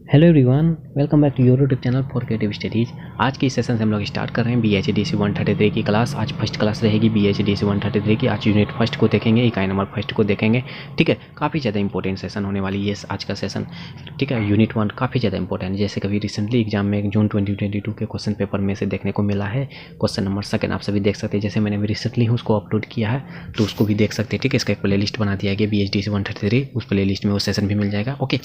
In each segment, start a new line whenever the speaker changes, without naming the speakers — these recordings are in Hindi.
Hello everyone, welcome back to your YouTube channel for creative studies. आज के इस सेशन से हम लोग स्टार्ट कर रहे हैं BHDC 133 की क्लास। आज फर्स्ट क्लास रहेगी BHDC 133 की। आज यूनिट फर्स्ट को देखेंगे, इकाई नंबर फर्स्ट को देखेंगे। ठीक है, काफ़ी ज़्यादा इंपॉर्टेंट सेशन होने वाली है आज का सेशन। ठीक है, यूनिट 1 काफ़ी ज़्यादा इंपॉर्टेंट है। जैसे कभी रिसेंटली एग्जाम में जून 2022 के क्वेश्चन पेपर में से देखने को मिला है। क्वेश्चन नंबर सेकंड आप सभी देख सकते हैं। जैसे मैंने भी रिसेंटली उसको अपलोड किया है तो उसको भी देख सकते हैं। ठीक है, इसका एक प्ले लिस्ट बना दिया गया BHDC 133, उस प्ले लिस्ट में वो सेशन भी मिल जाएगा। ओके,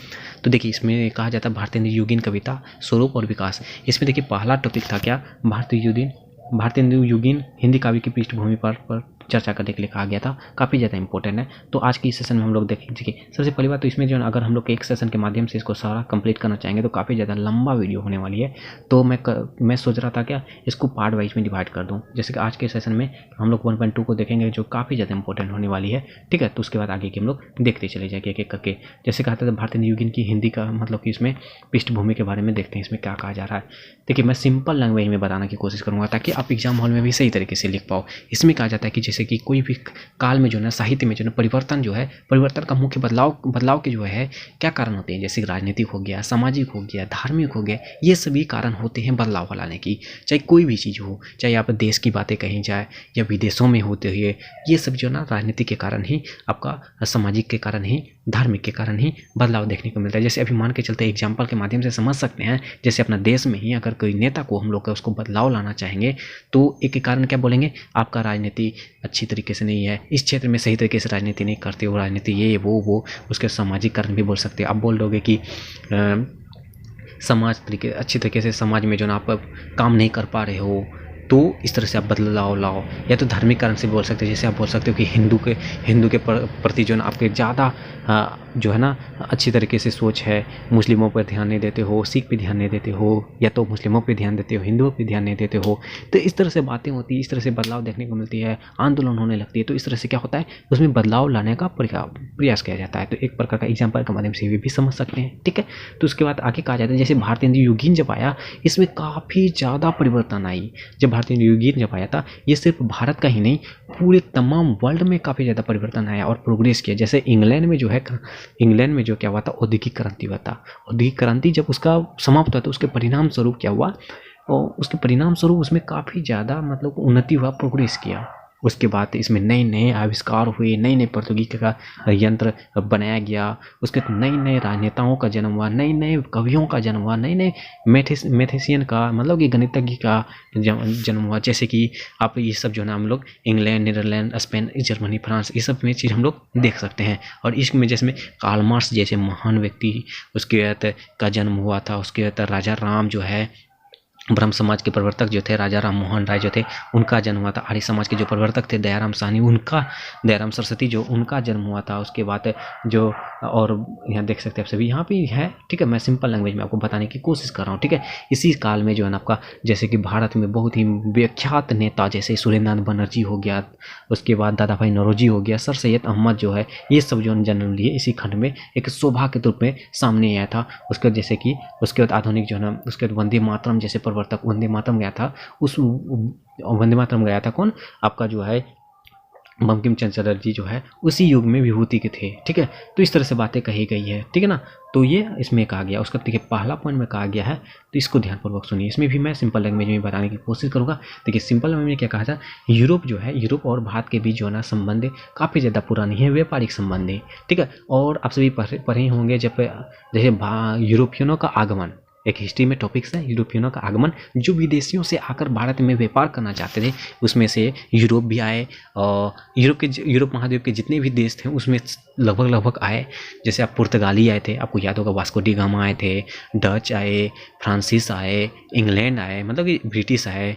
तो देखिए इसमें कहा जाता है भारतेंद्र युगीन कविता स्वरूप और विकास। इसमें देखिए पहला टॉपिक था क्या, भारतेंद्र युगीन हिंदी काव्य की पृष्ठभूमि पर चर्चा करने के लिए कहा गया था। काफ़ी ज़्यादा इंपॉर्टेंट है। तो आज की इस सेशन में हम लोग देखेंगे। सबसे पहली बात तो इसमें जो है अगर हम लोग एक सेशन के माध्यम से इसको सारा कंप्लीट करना चाहेंगे तो काफ़ी ज़्यादा लंबा वीडियो होने वाली है। तो मैं सोच रहा था क्या इसको पार्ट वाइज में डिवाइड कर दूँ। जैसे कि आज के सेशन में हम लोग 1.2 को देखेंगे जो काफ़ी ज़्यादा इंपॉर्टेंट होने वाली है। ठीक है, तो उसके बाद आगे के हम लोग देखते चले जाएंगे एक एक करके। जैसे कहा था भारतेंद्र युगीन की हिंदी का मतलब कि इसमें पृष्ठभूमि के बारे में देखते हैं इसमें क्या कहा जा रहा है। देखिए मैं सिंपल लैंग्वेज में बताने की कोशिश करूँगा ताकि आप एग्जाम हॉल में भी सही तरीके से लिख पाओ। इसमें कहा जाता है कि जैसे कि कोई भी काल में जो है साहित्य में जो है परिवर्तन जो है, परिवर्तन का मुख्य बदलाव के जो है क्या कारण होते हैं। जैसे राजनीतिक हो गया, सामाजिक हो गया, धार्मिक हो गया, ये सभी कारण होते हैं बदलाव लाने की। चाहे कोई भी चीज़ हो, चाहे आप देश की बातें कहीं जाए या विदेशों में होते हुए, ये सब जो ना राजनीति के कारण ही, आपका सामाजिक के कारण ही, धार्मिक के कारण ही बदलाव देखने को मिलता है। जैसे अभी मान के चलते एग्जाम्पल के माध्यम से समझ सकते हैं। जैसे अपना देश में ही अगर कोई नेता को हम लोग उसको बदलाव लाना चाहेंगे तो एक कारण क्या बोलेंगे, आपका राजनीति अच्छी तरीके से नहीं है, इस क्षेत्र में सही तरीके से राजनीति नहीं करते हो, राजनीति ये वो उसके सामाजिक कारण भी बोल सकते हैं। आप बोल दोगे कि समाज तरीके अच्छी तरीके से समाज में जो ना आप काम नहीं कर पा रहे हो तो इस तरह से आप बदलाव लाओ। या तो धार्मिक कारण से बोल सकते हो, जैसे आप बोल सकते हो कि हिंदू के प्रति जो ना आपके ज़्यादा जो है ना अच्छी तरीके से सोच है, मुस्लिमों पर ध्यान नहीं देते हो, सिख पे ध्यान नहीं देते हो, या तो मुस्लिमों पे ध्यान देते हो, हिंदुओं पे ध्यान नहीं देते हो। तो इस तरह से बातें होती है, इस तरह से बदलाव देखने को मिलती है, आंदोलन होने लगती है। तो इस तरह से क्या होता है, उसमें बदलाव लाने का प्रयास किया जाता है। तो एक प्रकार का एग्जाम्पल के माध्यम से भी समझ सकते हैं। ठीक है, तो उसके बाद आगे कहा जाता है जैसे भारतेंद्र युगीन जब आया इसमें काफ़ी ज़्यादा परिवर्तन आई। जब भारतेंद्र युगीन जब आया था ये सिर्फ भारत का ही नहीं पूरे तमाम वर्ल्ड में काफ़ी ज़्यादा परिवर्तन आया और प्रोग्रेस किया। जैसे इंग्लैंड में जो क्या हुआ था, औद्योगिक क्रांति हुआ था। औद्योगिक क्रांति जब उसका समाप्त हुआ तो उसके परिणाम स्वरूप क्या हुआ, और उसके परिणाम स्वरूप उसमें काफ़ी ज़्यादा मतलब उन्नति हुआ, प्रोग्रेस किया। उसके बाद इसमें नए नए आविष्कार हुए, नए नए प्रौद्योगिकी का यंत्र बनाया गया। उसके नए नए राजनेताओं का जन्म हुआ, नए नए कवियों का जन्म हुआ, नए नए मैथेशियन का मतलब कि गणितज्ञ का जन्म हुआ। जैसे कि आप ये सब जो ना हम लोग England, Netherlands, Spain, Germany, France, ये सब में चीज़ हम लोग देख सकते हैं। और इसमें जैसे कार्ल मार्क्स जैसे महान व्यक्ति उसके का जन्म हुआ था। उसके राजा राम जो है ब्रह्म समाज के प्रवर्तक जो थे, राजा राम मोहन राय जो थे, उनका जन्म हुआ था। आर्य समाज के जो प्रवर्तक थे दयाराम साहनी, दयाराम सरस्वती जो उनका जन्म हुआ था। उसके बाद जो और यहाँ देख सकते हैं आप सभी यहाँ पे है। ठीक है, मैं सिंपल लैंग्वेज में आपको बताने की कोशिश कर रहा हूँ। ठीक है, इसी काल में जो है ना आपका जैसे कि भारत में बहुत ही विख्यात नेता जैसे सुरेंद्रनाथ बनर्जी हो गया, उसके बाद दादा भाई नौरोजी हो गया, सर सैयद अहमद जो है, ये सब जो जन्म लिए इसी खंड में एक शोभा के रूप में सामने आया था। उसके बाद जैसे कि उसके बाद आधुनिक जो है ना उसके बाद वंदे मातरम जैसे प्रवर्तक, वंदे मातरम गया था। उस वंदे मातरम गया था कौन, आपका जो है बंकिम चंद्र चटर्जी जो है उसी युग में विभूति के थे। ठीक है, तो इस तरह से बातें कही गई है। ठीक है ना, तो ये इसमें कहा गया। उसका देखिए पहला पॉइंट में कहा गया है तो इसको ध्यानपूर्वक सुनिए। इसमें भी मैं सिंपल लैंग्वेज में बताने की कोशिश करूँगा। देखिए सिंपल लैंग्वेज में क्या कहा था, यूरोप जो है, यूरोप और भारत के बीच जो है ना संबंध काफ़ी ज़्यादा पुरानी है, व्यापारिक संबंध है। ठीक है, और आप सभी पढ़े होंगे जब जैसे यूरोपियनों का आगमन, एक हिस्ट्री में टॉपिक्स है यूरोपियनों का आगमन, जो विदेशियों से आकर भारत में व्यापार करना चाहते थे उसमें से यूरोप भी आए। और यूरोप महाद्वीप के जितने भी देश थे उसमें लगभग आए। जैसे आप पुर्तगाली आए थे, आपको याद होगा वास्को डी गामा आए थे, डच आए, फ्रांसीस आए, इंग्लैंड आए, मतलब कि ब्रिटिश आए।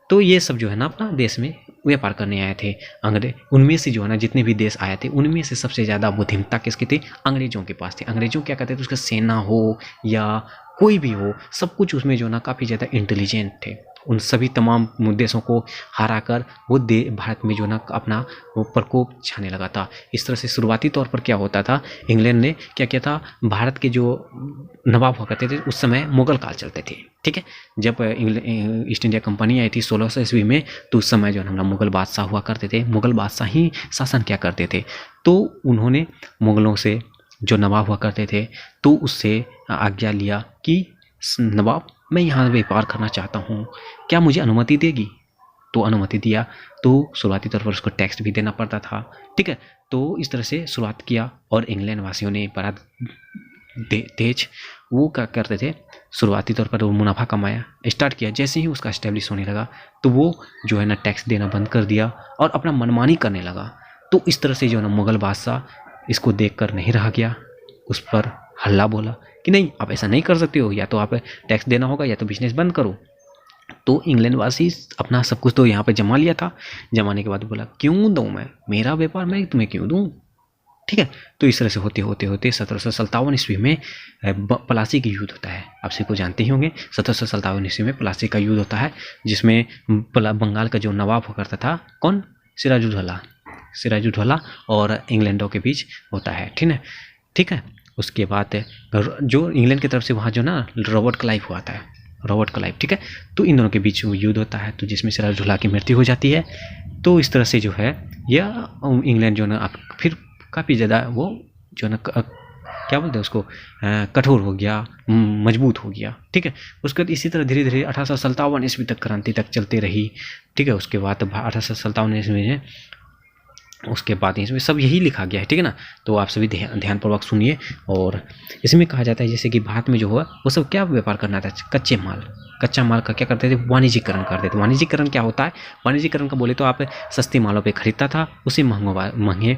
तो ये सब जो है ना अपना देश में व्यापार करने आए थे अंग्रेज। उनमें से जो है ना जितने भी देश आए थे उनमें से सबसे ज़्यादा बुद्धिमत्ता किसकी थी, अंग्रेजों के पास थी। अंग्रेजों क्या कहते थे, उसका सेना हो या कोई भी हो, सब कुछ उसमें जो ना काफ़ी ज़्यादा इंटेलिजेंट थे। उन सभी तमाम देशों को हराकर वो भारत में जो ना अपना वो प्रकोप छाने लगा था। इस तरह से शुरुआती तौर पर क्या होता था, इंग्लैंड ने क्या किया था, भारत के जो नवाब हुआ करते थे उस समय मुगल काल चलते थे। ठीक है, जब ईस्ट इंडिया कंपनी आई थी 1600 ईस्वी में तो उस समय जो है मुगल बादशाह हुआ करते थे, मुगल बादशाह ही शासन क्या करते थे। तो उन्होंने मुगलों से जो नवाब हुआ करते थे तो उससे आज्ञा लिया कि नवाब मैं यहाँ व्यापार करना चाहता हूँ, क्या मुझे अनुमति देगी? तो अनुमति दिया। तो शुरुआती तौर पर उसको टैक्स भी देना पड़ता था, ठीक है। तो इस तरह से शुरुआत किया और इंग्लैंड वासियों ने बड़ा तेज वो क्या करते थे, शुरुआती तौर पर वो मुनाफा कमाया स्टार्ट किया। जैसे ही उसका इस्टेब्लिश होने लगा तो वो जो है ना टैक्स देना बंद कर दिया और अपना मनमानी करने लगा। तो इस तरह से जो है ना मुग़ल बादशाह इसको देखकर नहीं रहा गया, उस पर हल्ला बोला कि नहीं आप ऐसा नहीं कर सकते हो, या तो आप टैक्स देना होगा या तो बिजनेस बंद करो। तो इंग्लैंड वासी अपना सब कुछ तो यहाँ पे जमा लिया था, जमाने के बाद बोला क्यों दूँ मैं, मेरा व्यापार मैं तुम्हें क्यों दूँ, ठीक है। तो इस तरह से होते होते होते 1757 ईस्वी में प्लासी का युद्ध होता है। आप सभी को जानते ही होंगे 1757 ईस्वी में प्लासी का युद्ध होता है, जिसमें बंगाल का जो नवाब हुआ करता था कौन, सिराजुद्दौला और इंग्लैंडों के बीच होता है, ठीक है। उसके बाद जो इंग्लैंड की तरफ से वहाँ जो ना रॉबर्ट क्लाइव हुआ था, रॉबर्ट क्लाइव, ठीक है। तो इन दोनों के बीच युद्ध होता है, तो जिसमें सिराजुद्दौला की मृत्यु हो जाती है। तो इस तरह से जो है यह इंग्लैंड जो ना फिर काफ़ी ज़्यादा वो जो ना क्या बोलते हैं उसको, कठोर हो गया, मजबूत हो गया, ठीक है। उसके बाद इसी तरह धीरे धीरे 1857 ईस्वी तक क्रांति तक चलती रही, ठीक है। उसके बाद 1857 ईस्वी में उसके बाद इसमें सब यही लिखा गया है, ठीक है ना। तो आप सभी ध्यानपूर्वक सुनिए। और इसमें कहा जाता है जैसे कि भारत में जो हुआ वो सब क्या व्यापार करना था, कच्चा माल का क्या करते थे, वाणिज्यीकरण करते थे। वाणिज्यीकरण क्या होता है, वाणिज्यीकरण का बोले तो आप सस्ते मालों पे खरीदता था, उसी महंगे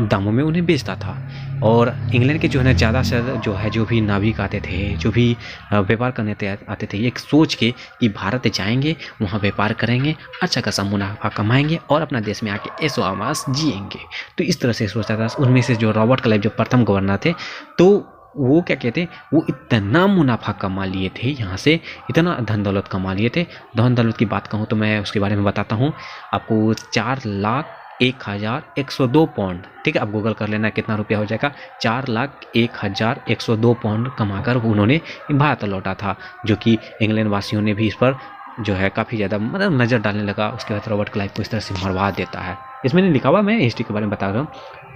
दामों में उन्हें बेचता था। और इंग्लैंड के जो है ना ज़्यादा से ज़्यादा जो है जो भी नाविक आते थे, जो भी व्यापार करने आते थे, एक सोच के कि भारत जाएंगे, वहाँ व्यापार करेंगे, अच्छा खासा मुनाफा कमाएंगे और अपना देश में आके ऐशो आराम जिएंगे। तो इस तरह से सोचता था। उनमें से जो रॉबर्ट क्लाइव जो प्रथम गवर्नर थे, तो वो क्या कहते, वो इतना मुनाफा कमा लिए थे यहाँ से, इतना धन दौलत कमा लिए थे। धन दौलत की बात कहूँ तो मैं उसके बारे में बताता हूँ आपको। 4,01,102 पाउंड, ठीक है। आप गूगल कर लेना कितना रुपया हो जाएगा। 4,01,102 पाउंड कमाकर उन्होंने भारत लौटा था, जो कि इंग्लैंड वासियों ने भी इस पर जो है काफ़ी ज़्यादा मतलब नज़र डालने लगा। उसके बाद रॉबर्ट क्लाइव को इस तरह से मरवा देता है। इसमें नहीं लिखा हुआ, मैं हिस्ट्री के बारे में बता रहा हूँ।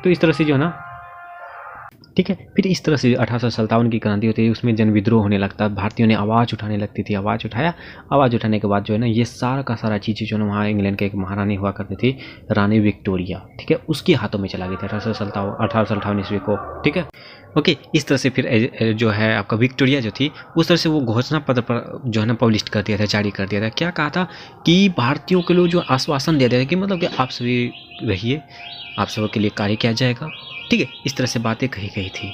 तो इस तरह से जो है ना, ठीक है। फिर इस तरह से 1857 की क्रांति होती है, उसमें जन विद्रोह होने लगता है, भारतीयों ने आवाज़ उठाने लगती थी, आवाज़ उठाने के बाद जो है ना ये सारा का सारा चीज़ें जो है वहाँ इंग्लैंड के एक महारानी हुआ करती थी, रानी विक्टोरिया, ठीक है, उसके हाथों में चला गया था 1858 ईस्वी को, ठीक है। ओके, इस तरह से फिर जो है आपका विक्टोरिया जो थी, उस तरह से वो घोषणा पत्र पर जो है ना पब्लिश कर दिया था, जारी कर दिया था। क्या कहा था कि भारतीयों के लिए जो आश्वासन दे दिया था कि मतलब कि आप सभी रहिए, आप सबके लिए कार्य किया जाएगा, ठीक है। इस तरह से बातें कही गई थी।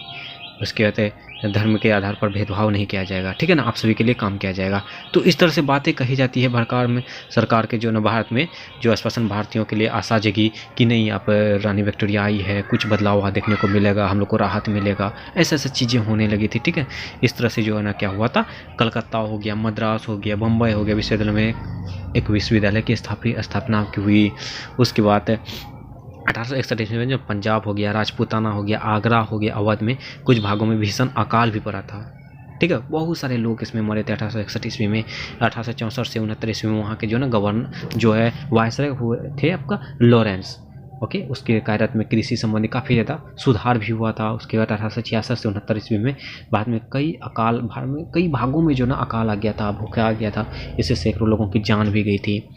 उसके बाद धर्म के आधार पर भेदभाव नहीं किया जाएगा, ठीक है ना, आप सभी के लिए काम किया जाएगा। तो इस तरह से बातें कही जाती है सरकार के जो ना भारत में जो आश्वासन भारतीयों के लिए आशा जगी कि नहीं, आप रानी विक्टोरिया आई है, कुछ बदलाव वहाँ देखने को मिलेगा, हम लोग को राहत मिलेगा, ऐसे चीज़ें होने लगी थी, ठीक है। इस तरह से जो है ना क्या हुआ था, कलकत्ता हो गया, मद्रास हो गया, बम्बई हो गया, विश्वविद्यालय में एक विश्वविद्यालय की स्थापना हुई। उसके बाद 1861 ईस्वी में जो पंजाब हो गया, राजपूताना हो गया, आगरा हो गया, अवध में कुछ भागों में भीषण अकाल भी पड़ा था, ठीक है। बहुत सारे लोग इसमें मरे थे 1861 ईस्वी में। 1864 से 69 ईस्वी में वहाँ के जो ना गवर्नर जो है वायसराय हुए थे आपका लॉरेंस, ओके। उसके कार्यरत में कृषि संबंधी काफ़ी ज़्यादा सुधार भी हुआ था। उसके बाद 1866 से 69 ईस्वी में बाद में भारत में कई भागों में जो ना अकाल आ गया था, भूखा आ गया था, इससे सैकड़ों लोगों की जान भी गई थी।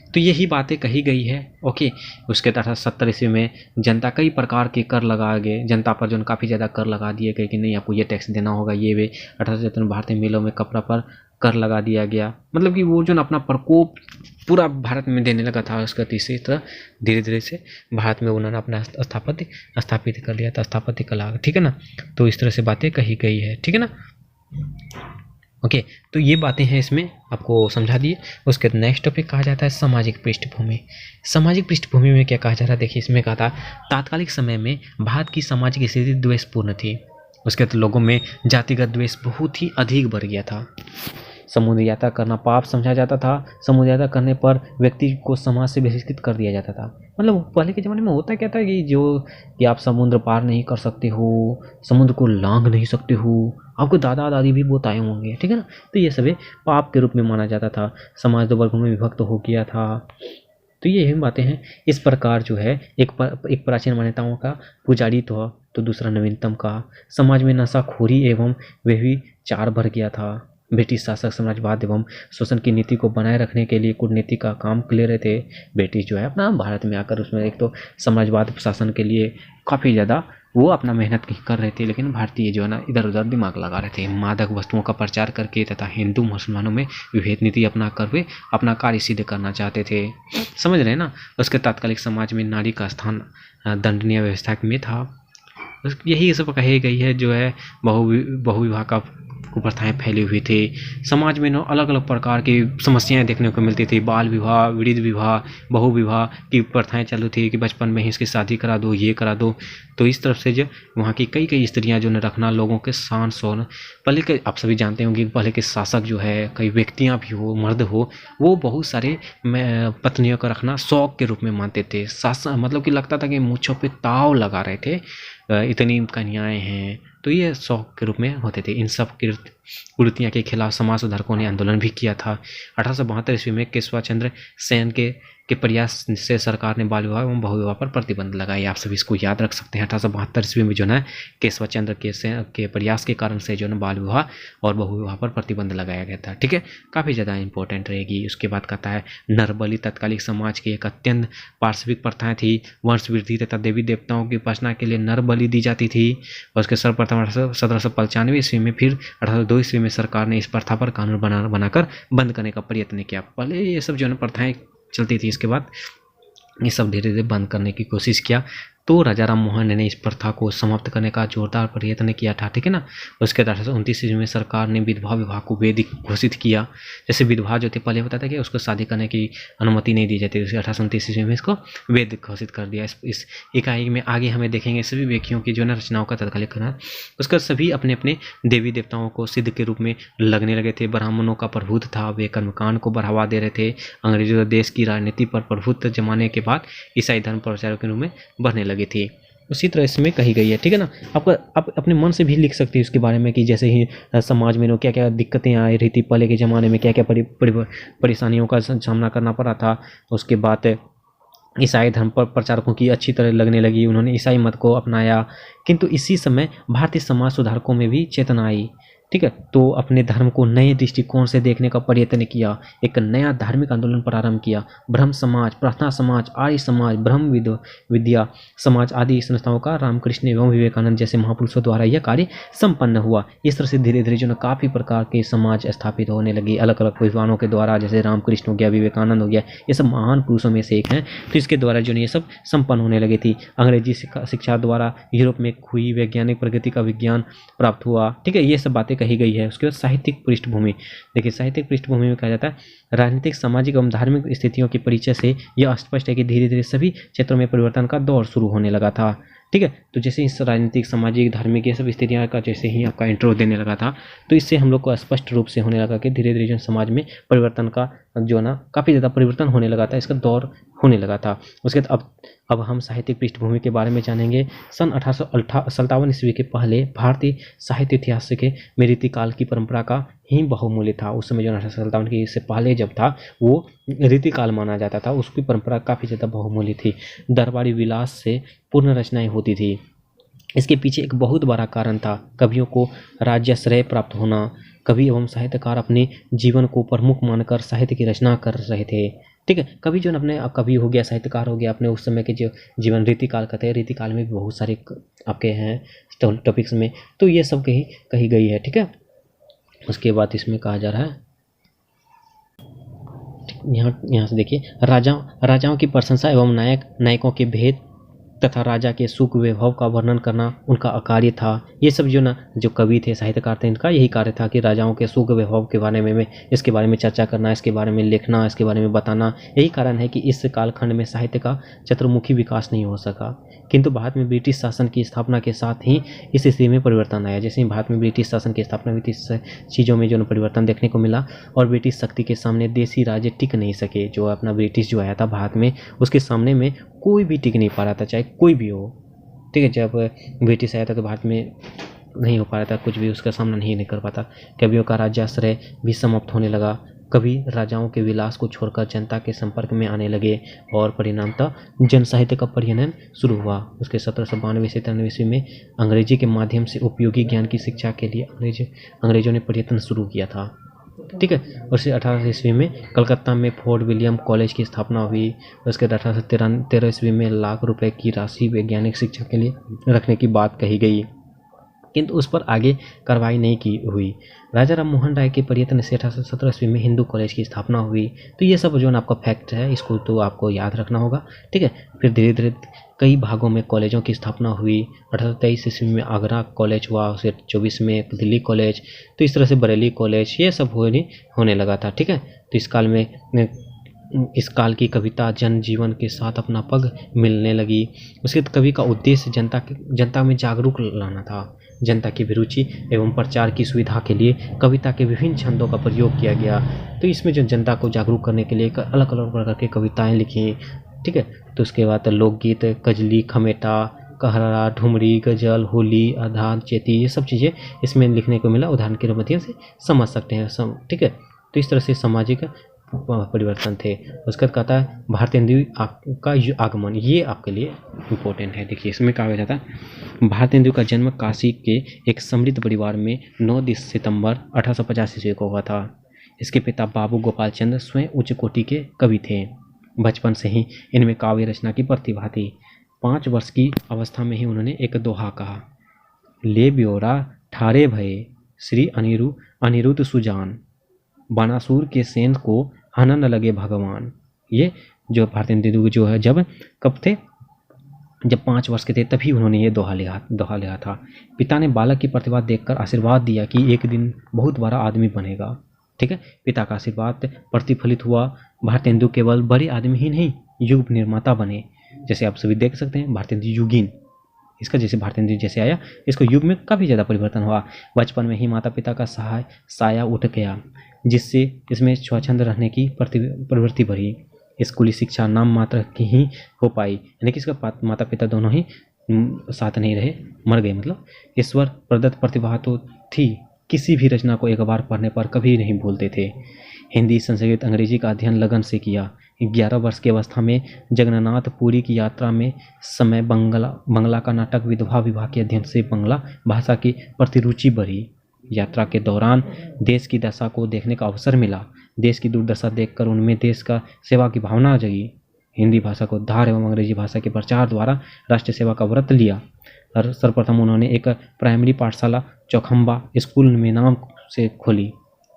तो यही बातें कही गई है, ओके। उसके 1870 ईस्वी में जनता कई प्रकार के कर लगा गए, जनता पर जो काफ़ी ज़्यादा कर लगा दिए गए कि नहीं आपको ये टैक्स देना होगा, ये वे। 1877 में भारतीय मिलों में कपड़ा पर कर लगा दिया गया, मतलब कि वो जो अपना प्रकोप पूरा भारत में देने लगा था। उसका तीसरी तरह धीरे धीरे से भारत में उन्होंने अपना स्थापित कर लिया था, स्थापत्य कला, ठीक है ना। तो इस तरह से बातें कही गई है, ठीक है ना, ओके। तो ये बातें हैं, इसमें आपको समझा दिए। उसके नेक्स्ट टॉपिक कहा जाता है सामाजिक पृष्ठभूमि। सामाजिक पृष्ठभूमि में क्या कहा जा रहा है, देखिए इसमें कहा था तात्कालिक समय में भारत की सामाजिक स्थिति द्वेषपूर्ण थी। उसके बाद लोगों में जातिगत द्वेष बहुत ही अधिक बढ़ गया था। समुद्र यात्रा करना पाप समझा जाता था। समुद्र यात्रा करने पर व्यक्ति को समाज से बहिष्कृत कर दिया जाता था। मतलब पहले के ज़माने में होता क्या था कि आप समुद्र पार नहीं कर सकते हो, समुद्र को लांघ नहीं सकते हो, आपको दादा दादी भी बताए होंगे, ठीक है ना। तो ये सभी पाप के रूप में माना जाता था। समाज दो वर्गों में विभक्त हो गया था। तो ये बातें हैं। इस प्रकार जो है एक प्राचीन मान्यताओं का पुजारी तो दूसरा नवीनतम का। समाज में नशाखोरी एवं व्यभिचार भर गया था। ब्रिटिश शासक साम्राज्यवाद एवं शोषण की नीति को बनाए रखने के लिए कूटनीति का काम ले रहे थे। ब्रिटिश जो है अपना भारत में आकर उसमें एक तो साम्राज्यवाद शासन के लिए काफ़ी ज़्यादा वो अपना मेहनत कर रहे थे, लेकिन भारतीय जो है ना इधर उधर दिमाग लगा रहे थे। मादक वस्तुओं का प्रचार करके तथा हिंदू मुसलमानों में विभेद नीति अपना कर वे अपना कार्य सिद्ध करना चाहते थे। समझ रहे हैं ना। उसके तात्कालिक समाज में नारी का स्थान दंडनीय व्यवस्था में था। यही सब कही गई है जो है बहुविवाह का कुप्रथाएं फैली हुई थी। समाज में अलग अलग प्रकार की समस्याएं देखने को मिलती थी। बाल विवाह, वृद्ध विवाह, बहु विवाह की प्रथाएं चालू थी कि बचपन में ही इसकी शादी करा दो, ये करा दो। तो इस तरफ से जो वहाँ की कई स्त्रियां जो ने रखना लोगों के शान शौन, पहले के आप सभी जानते होंगे पहले के शासक जो है कई व्यक्तियां भी हो मर्द हो, वो बहुत सारे पत्नियों का रखना शौक के रूप में मानते थे। शासन मतलब कि लगता था कि मूंछों पे ताव लगा रहे थे, इतनी कन्याएं हैं, तो ये शौक के रूप में होते थे। इन सब कुरीतियों के खिलाफ समाज सुधारकों ने आंदोलन भी किया था। 1872 ईस्वी में केशव चंद्र सेन के प्रयास से सरकार ने बाल विवाह एवं बहुविवाह पर प्रतिबंध लगाया। आप सभी इसको याद रख सकते हैं। 1872 ईस्वी में जो है केशव चंद्र के प्रयास के कारण से जो है बाल विवाह और बहुविवाह पर प्रतिबंध लगाया गया था। ठीक है, काफ़ी ज़्यादा इंपॉर्टेंट रहेगी। उसके बाद कहता है नरबली तत्कालिक समाज की एक अत्यंत पार्श्विक प्रथाएं थी। वंश वृद्धि तथा देवी देवताओं की उपासना के लिए नरबली दी जाती थी। और उसके सर्वप्रथम 1795 ईस्वी में, फिर 1802 ईस्वी में सरकार ने इस प्रथा पर कानून बनाकर बंद करने का प्रयत्न किया। पहले ये सब जो है प्रथाएं चलती थी, इसके बाद ये सब धीरे धीरे बंद करने की कोशिश किया। तो राजा राम मोहन ने इस प्रथा को समाप्त करने का जोरदार प्रयत्न किया था। ठीक है ना। उसके 1829 ईस्वी में सरकार ने विधवा विवाह को वैधिक घोषित किया। जैसे विधवा जो थी पहले होता था कि उसको शादी करने की अनुमति नहीं दी जाती, 1829 ईस्वी में इसको वैध घोषित कर दिया। इस इकाई में आगे हमें देखेंगे सभी व्यक्तियों की जो है रचनाओं का तत्कालिक करना। उसका सभी अपने अपने देवी देवताओं को सिद्ध के रूप में लगने लगे थे। ब्राह्मणों का प्रभुत्व था, वे कर्मकांड को बढ़ावा दे रहे थे। अंग्रेजों देश की राजनीति पर प्रभुत्व जमाने के बाद ईसाई धर्म प्रचारक के रूप में बढ़ने लगी थी। उसी तरह इसमें कही गई है। ठीक है ना। आप अपने मन से भी लिख सकते हैं उसके बारे में कि जैसे ही समाज में क्या क्या दिक्कतें आ रही थी, पहले के ज़माने में क्या क्या परेशानियों का सामना करना पड़ा था। उसके बाद ईसाई धर्म पर प्रचारकों की अच्छी तरह लगने लगी, उन्होंने ईसाई मत को अपनाया। किंतु इसी समय भारतीय समाज सुधारकों में भी चेतना आई। ठीक है, तो अपने धर्म को नए दृष्टिकोण से देखने का प्रयत्न किया। एक नया धार्मिक आंदोलन प्रारंभ किया। ब्रह्म समाज, प्रार्थना समाज, आर्य समाज, ब्रह्म विद्या समाज आदि संस्थाओं का रामकृष्ण एवं विवेकानंद जैसे महापुरुषों द्वारा यह कार्य संपन्न हुआ। इस तरह से धीरे धीरे जो काफ़ी प्रकार के समाज स्थापित होने लगे अलग अलग विद्वानों के द्वारा, जैसे रामकृष्ण हो गया, विवेकानंद हो गया, ये सब महान पुरुषों में से एक हैं। तो इसके द्वारा जो ये सब संपन्न होने लगी थी। अंग्रेजी शिक्षा द्वारा यूरोप में हुई वैज्ञानिक प्रगति का विज्ञान प्राप्त हुआ। ठीक है, ये सब बातें कही गई है। उसके बाद साहित्यिक पृष्ठभूमि देखिए। साहित्यिक पृष्ठभूमि में कहा जाता है राजनीतिक, सामाजिक एवं धार्मिक स्थितियों के परिचय से यह स्पष्ट है कि धीरे धीरे सभी क्षेत्रों में परिवर्तन का दौर शुरू होने लगा था। ठीक है, तो जैसे इस राजनीतिक, सामाजिक, धार्मिक ये सब स्थितियों का जैसे ही आपका इंट्रो देने लगा था, तो इससे हम लोग को स्पष्ट रूप से होने लगा कि धीरे धीरे जो समाज में परिवर्तन का जो ना काफ़ी ज़्यादा परिवर्तन होने लगा था, इसका दौर होने लगा था। उसके बाद अब हम साहित्यिक पृष्ठभूमि के बारे में जानेंगे। सन 1857 ईस्वी के पहले भारतीय साहित्य इतिहास के में रीतिकाल की परंपरा का ही बहुमूल्य था। उस समय जो 1857 के इससे पहले जब था वो रीतिकाल माना जाता था, उसकी परंपरा काफ़ी ज़्यादा बहुमूल्य थी। दरबारी विलास से पूर्ण रचनाएं होती थी। इसके पीछे एक बहुत बड़ा कारण था कवियों को राज्याश्रय प्राप्त होना। कवि एवं साहित्यकार अपने जीवन को प्रमुख मानकर साहित्य की रचना कर रहे थे। ठीक है, कवि जो अपने कवि हो गया, साहित्यकार हो गया, अपने उस समय के जो जीवन रीतिकाल कहते हैं, रीतिकाल में भी बहुत सारे आपके हैं टॉपिक्स में, तो ये सब कही गई है। ठीक है, उसके बाद इसमें कहा जा रहा है यहाँ से देखिए, राजाओं की प्रशंसा एवं नायकों के भेद तथा राजा के सुख वैभव का वर्णन करना उनका कार्य था। ये सब जो कवि थे, साहित्यकार थे, इनका यही कार्य था कि राजाओं के सुख वैभव के बारे में इसके बारे में चर्चा करना, इसके बारे में लिखना, इसके बारे में बताना। यही कारण है कि इस कालखंड में साहित्य का चतुर्मुखी विकास नहीं हो सका। किंतु भारत में ब्रिटिश शासन की स्थापना के साथ ही इस स्थिति में परिवर्तन आया। जैसे ही भारत में ब्रिटिश शासन की स्थापना हुई थी, इस चीज़ों में जो परिवर्तन देखने को मिला और ब्रिटिश शक्ति के सामने देसी राज्य टिक नहीं सके। जो अपना ब्रिटिश जो आया था भारत में, उसके सामने में कोई भी टिक नहीं पा रहा था, चाहे कोई भी हो। ठीक है, जब ब्रिटिश आया था तो भारत में नहीं हो पा रहा था कुछ भी, उसका सामना नहीं कर पाता। कवियों का राज्याश्रय भी समाप्त होने लगा। कवि राजाओं के विलास को छोड़कर जनता के संपर्क में आने लगे और परिणामतः जन साहित्य का पर्यटन शुरू हुआ। उसके 1792 से 93 ईस्वी में अंग्रेजी के माध्यम से उपयोगी ज्ञान की शिक्षा के लिए अंग्रेजों ने पर्यटन शुरू किया था। ठीक है। उससे 1800 ईस्वी में कलकत्ता में फोर्ट विलियम कॉलेज की स्थापना हुई। उसके 1813 ईस्वी में लाख रुपए की राशि वैज्ञानिक शिक्षा के लिए रखने की बात कही गई, किंतु उस पर आगे कार्रवाई नहीं की हुई। राजा राम मोहन राय के प्रयत्न से 1817 ईस्वी में हिंदू कॉलेज की स्थापना हुई। तो ये सब जो आपका फैक्ट है, इसको तो आपको याद रखना होगा। ठीक है। फिर धीरे धीरे कई भागों में कॉलेजों की स्थापना हुई। 1823 ईस्वी में आगरा कॉलेज हुआ, उसके 24 में दिल्ली कॉलेज, तो इस तरह से बरेली कॉलेज, ये सब होने लगा था। ठीक है। तो इस काल की कविता जनजीवन के साथ अपना पग मिलने लगी। उसके कवि का उद्देश्य जनता में जागरूक लाना था। जनता की अभिरुचि एवं प्रचार की सुविधा के लिए कविता के विभिन्न छंदों का प्रयोग किया गया। तो इसमें जो जनता को जागरूक करने के लिए अलग अलग प्रकार की कविताएं लिखी। ठीक है। तो उसके बाद लोकगीत, कजली, खमेटा, कहरा, ठुमरी, गजल, होली, आधार, चेती, ये सब चीज़ें इसमें लिखने को मिला। उदाहरण के माध्यम से समझ सकते हैं। ठीक है। तो इस तरह से सामाजिक परिवर्तन थे। उसके बाद कहता है भारतीय हिंदू का आगमन, ये आपके लिए इम्पोर्टेंट है। देखिए इसमें कहा जाता है भारतीय हिंदू का जन्म काशी के एक समृद्ध परिवार में 9 सितंबर 1850 ईस्वी को हुआ था। इसके पिता बाबू गोपाल चंद्र स्वयं उच्च कोटि के कवि थे। बचपन से ही इनमें काव्य रचना की प्रतिभा थी। 5 वर्ष की अवस्था में ही उन्होंने एक दोहा कहा, ले ब्योरा ठारे भये श्री अनिरुद्ध सुजान, बानासुर के सेन को आनंद लगे भगवान। ये जो भारतीय हिंदू जो है कब थे, जब 5 वर्ष के थे तभी उन्होंने ये दोहा लिखा था। पिता ने बालक की प्रतिभा देखकर आशीर्वाद दिया कि एक दिन बहुत बड़ा आदमी बनेगा। ठीक है। पिता का आशीर्वाद प्रतिफलित हुआ। भारतीय हिंदू केवल बड़े आदमी ही नहीं, युग निर्माता बने। जैसे आप सभी देख सकते हैं भारतीय हिंदू युगीन, इसका जैसे भारतीय हिंदू जैसे आया, इसको युग में काफ़ी ज़्यादा परिवर्तन हुआ। बचपन में ही माता पिता का साया उठ गया, जिससे इसमें स्वच्छंद रहने की प्रवृत्ति बढ़ी। स्कूली शिक्षा नाम मात्र की ही हो पाई, यानी कि इसका माता पिता दोनों ही साथ नहीं रहे, मर गए। मतलब ईश्वर प्रदत्त प्रतिभा तो थी, किसी भी रचना को एक बार पढ़ने पर कभी नहीं भूलते थे। हिंदी, संस्कृत, अंग्रेजी का अध्ययन लगन से किया। 11 वर्ष की अवस्था में जगन्नाथ पुरी की यात्रा में समय बंगला का नाटक विधवा विवाह के अध्ययन से बंगला भाषा की प्रति रुचि बढ़ी। यात्रा के दौरान देश की दशा को देखने का अवसर मिला। देश की दुर्दशा देखकर उनमें देश का सेवा की भावना जगी। हिंदी भाषा को उद्धार एवं अंग्रेजी भाषा के प्रचार द्वारा राष्ट्र सेवा का व्रत लिया। और सर्वप्रथम उन्होंने एक प्राइमरी पाठशाला चौखंबा स्कूल में नाम से खोली।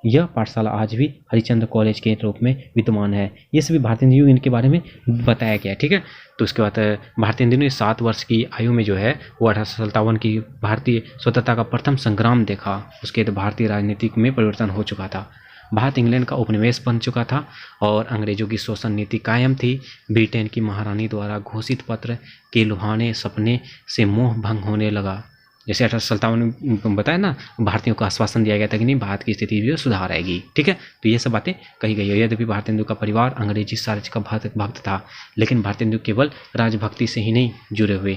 यह पाठशाला आज भी हरिचंद्र कॉलेज के रूप में विद्यमान है। ये सभी भारतीय हिंदू इनके बारे में बताया गया है। ठीक है। तो उसके बाद भारतीय हिंदू ने 7 वर्ष की आयु में जो है वो 1857 की भारतीय स्वतंत्रता का प्रथम संग्राम देखा। उसके बाद भारतीय राजनीति में परिवर्तन हो चुका था। भारत इंग्लैंड का उपनिवेश बन चुका था और अंग्रेजों की शोषण नीति कायम थी। ब्रिटेन की महारानी द्वारा घोषित पत्र के लुभाने सपने से मोह भंग होने लगा। जैसे 1857 में बताया ना, भारतीयों को आश्वासन दिया गया था कि नहीं, भारत की स्थिति भी सुधार आएगी। ठीक है। तो ये सब बातें कही गई है। यद्यपि भारतीय हिंदू का परिवार अंग्रेजी साम्राज्य का भक्त था, लेकिन भारतीय हिंदू केवल राजभक्ति से ही नहीं जुड़े हुए।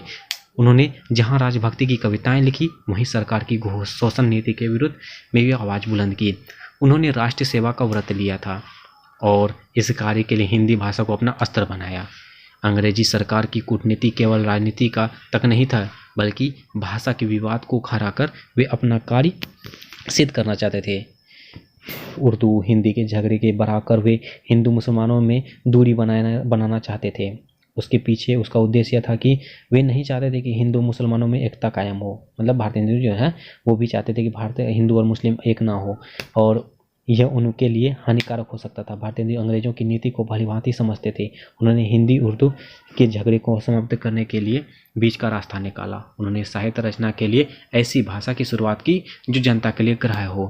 उन्होंने जहाँ राजभक्ति की कविताएं लिखी, वहीं सरकार की शोषण नीति के विरुद्ध में भी आवाज़ बुलंद की। उन्होंने राष्ट्र सेवा का व्रत लिया था और इस कार्य के लिए हिंदी भाषा को अपना अस्त्र बनाया। अंग्रेजी सरकार की कूटनीति केवल राजनीति का तक नहीं था, बल्कि भाषा के विवाद को खड़ा कर वे अपना कार्य सिद्ध करना चाहते थे। उर्दू हिंदी के झगड़े के बढ़ाकर वे हिंदू मुसलमानों में दूरी बनाना चाहते थे। उसके पीछे उसका उद्देश्य था कि वे नहीं चाहते थे कि हिंदू मुसलमानों में एकता कायम हो। मतलब भारतीय हिंदू जो है वो भी चाहते थे कि भारतीय हिंदू और मुस्लिम एक ना हो, और यह उनके लिए हानिकारक हो सकता था। भारतीय हिंदू अंग्रेजों की नीति को भलीभांति समझते थे। उन्होंने हिंदी उर्दू के झगड़े को समाप्त करने के लिए बीच का रास्ता निकाला। उन्होंने साहित्य रचना के लिए ऐसी भाषा की शुरुआत की जो जनता के लिए ग्राह्य हो।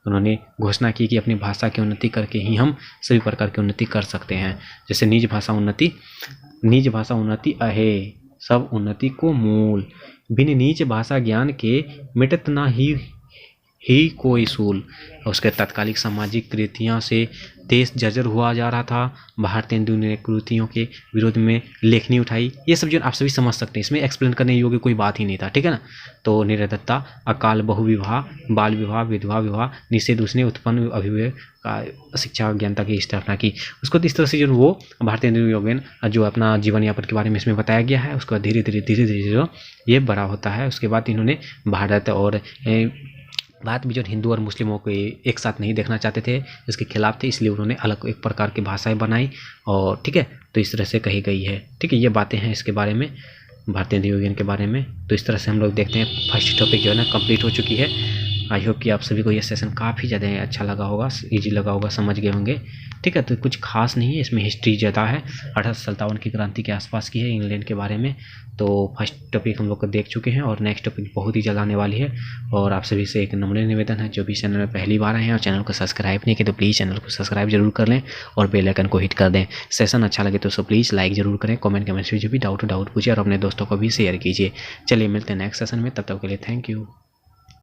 उन्होंने घोषणा की कि अपनी भाषा की उन्नति करके ही हम सभी प्रकार की उन्नति कर सकते हैं। जैसे निज भाषा उन्नति अहे सब उन्नति को मूल, बिन नीच भाषा ज्ञान के मिटत ना ही ही कोई सूल। उसके तात्कालिक सामाजिक कृतियों से देश जर्जर हुआ जा रहा था। भारतीय हिंदू ने कृतियों के विरोध में लेखनी उठाई। ये सब जो आप सभी समझ सकते हैं, इसमें एक्सप्लेन करने योग्य कोई बात ही नहीं था, ठीक है ना। तो निर्दयता, अकाल बहुविवाह, बाल विवाह, विधवा विवाह निषेध उसने उत्पन्न अभिवेक का शिक्षा ज्ञानता की स्थापना की। उसको इस तरह से जो वो भारतीय हिंदू योगेन जो अपना जीवन यापन के बारे में इसमें बताया गया है, उसके बाद धीरे धीरे जो ये बड़ा होता है। उसके बाद इन्होंने भारत और भारत में जो हिंदू और मुस्लिमों को एक साथ नहीं देखना चाहते थे, इसके खिलाफ थे, इसलिए उन्होंने अलग एक प्रकार की भाषाएं बनाई और ठीक है, तो इस तरह से कही गई है, ठीक है। ये बातें हैं इसके बारे में, भारतीय हिंदू योगेन के बारे में। तो इस तरह से हम लोग देखते हैं फर्स्ट टॉपिक जो है ना कंप्लीट हो चुकी है। आई होप कि आप सभी को ये सेशन काफ़ी ज़्यादा अच्छा लगा होगा, ईजी लगा होगा, समझ गए होंगे, ठीक है। तो कुछ खास नहीं है इसमें, हिस्ट्री ज़्यादा है, 1857 की क्रांति के आसपास की है, इंग्लैंड के बारे में। तो फर्स्ट टॉपिक हम लोग को देख चुके हैं और नेक्स्ट टॉपिक बहुत ही जल्द आने वाली है। और आप सभी से एक नम्र निवेदन है, जो भी चैनल में पहली बार आए हैं और चैनल को सब्सक्राइब नहीं किया तो प्लीज़ चैनल को सब्सक्राइब जरूर कर लें और बेल आइकन को हिट कर दें। सेशन अच्छा लगे तो प्लीज़ लाइक जरूर करें, कमेंट में जो भी डाउट पूछिए और अपने दोस्तों को भी शेयर कीजिए। चलिए मिलते हैं नेक्स्ट सेशन में, तब तक के लिए थैंक यू।